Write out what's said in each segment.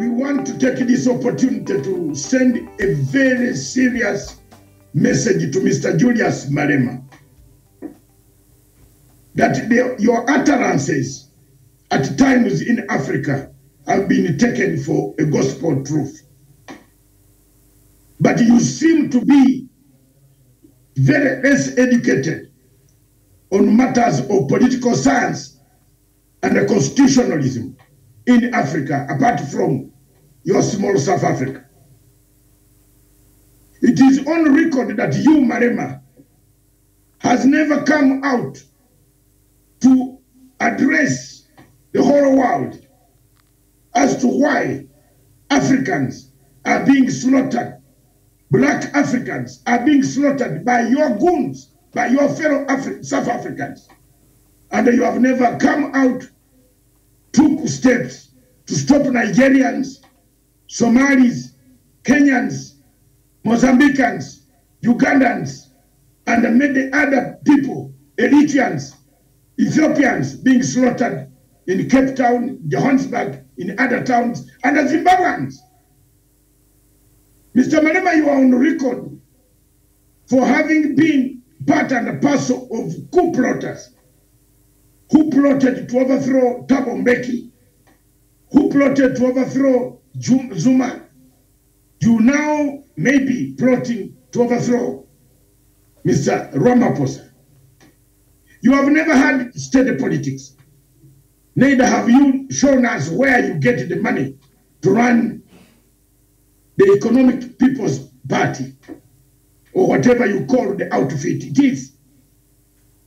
we want to take this opportunity to send a very serious message to Mr. Julius Malema that your utterances at times in Africa have been taken for a gospel truth. But you seem to be very less educated on matters of political science and constitutionalism in Africa, apart from your small South Africa. It is on record that you, Malema, has never come out to address the whole world as to why Africans are being slaughtered. Black Africans are being slaughtered by your goons, by your fellow South Africans. And you have never come out, took steps to stop Nigerians, Somalis, Kenyans, Mozambicans, Ugandans, and many other people, Eritreans, Ethiopians being slaughtered in Cape Town, Johannesburg, in other towns, and the Zimbabweans. Mr. Malema, you are on record for having been part and parcel of coup plotters who plotted to overthrow Thabo Mbeki, who plotted to overthrow Zuma. You now may be plotting to overthrow Mr. Ramaphosa. You have never had steady politics. Neither have you shown us where you get the money to run the Economic People's Party, or whatever you call the outfit it is.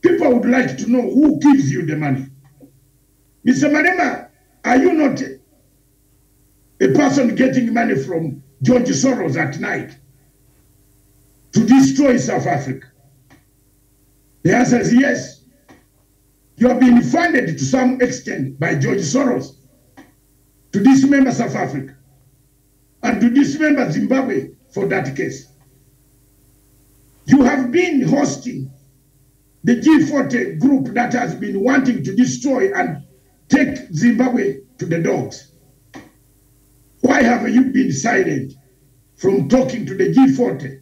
People would like to know who gives you the money. Mr. Malema, are you not a person getting money from George Soros at night to destroy South Africa? The answer is yes. You have been funded to some extent by George Soros to dismember South Africa and to dismember Zimbabwe for that case. You have been hosting the G40 group that has been wanting to destroy and take Zimbabwe to the dogs. Why have you been silent from talking to the G40,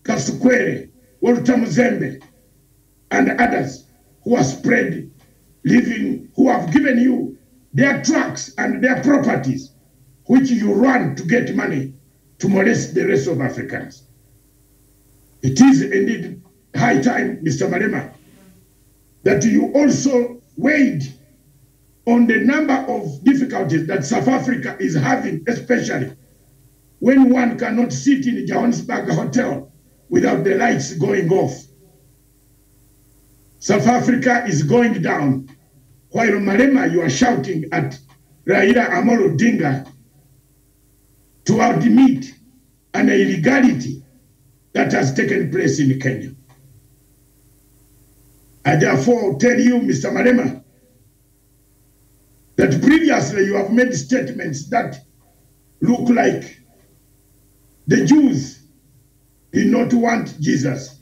Kasukwere, Walter Muzembe, and others who are spread living, who have given you their trucks and their properties, which you run to get money to molest the rest of Africans? It is indeed high time, Mr. Malema, that you also weighed on the number of difficulties that South Africa is having, especially when one cannot sit in a Johannesburg hotel without the lights going off. South Africa is going down, while Malema, you are shouting at Raila Amolo Odinga to admit an illegality that has taken place in Kenya. I therefore tell you, Mr. Malema, that previously you have made statements that look like the Jews did not want Jesus.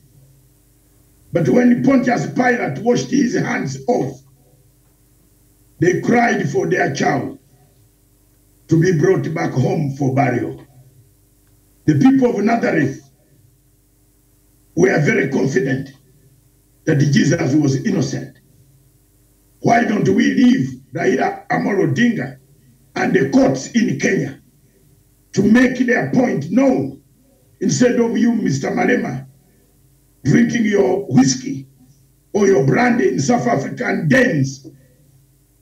But when Pontius Pilate washed his hands off, they cried for their child to be brought back home for burial. The people of Nazareth were very confident that Jesus was innocent. Why don't we leave Raila Amolo Odinga and the courts in Kenya to make their point known, instead of you, Mr. Malema, drinking your whiskey or your brandy in South African dens,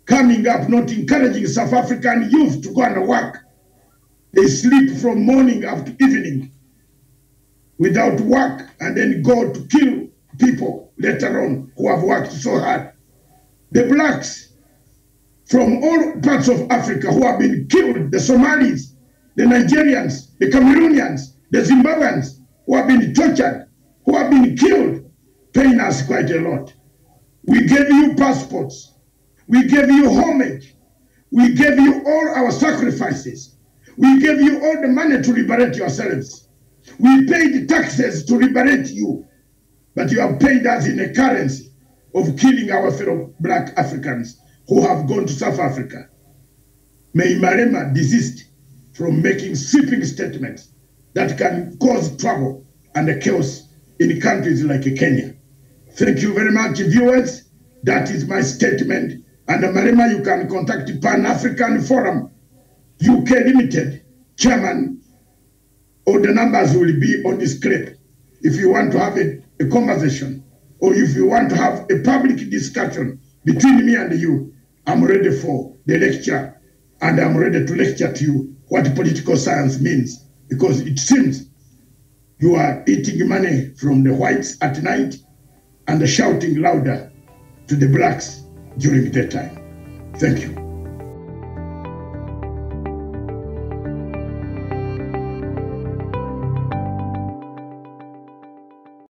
coming up not encouraging South African youth to go and work. They sleep from morning up to evening without work and then go to kill people later on who have worked so hard. The blacks from all parts of Africa who have been killed, the Somalis, the Nigerians, the Cameroonians, the Zimbabweans who have been tortured, who have been killed, paying us quite a lot. We gave you passports. We gave you homage. We gave you all our sacrifices. We gave you all the money to liberate yourselves. We paid taxes to liberate you. But you have paid us in a currency of killing our fellow black Africans who have gone to South Africa. May Malema desist from making sweeping statements that can cause trouble and chaos in countries like Kenya. Thank you very much, viewers. That is my statement. And Malema, you can contact Pan-African Forum, UK Limited, Chairman, or the numbers will be on the script. If you want to have a conversation, or if you want to have a public discussion between me and you, I'm ready for the lecture, and I'm ready to lecture to you what political science means, because it seems you are eating money from the whites at night and shouting louder to the blacks during daytime. Thank you.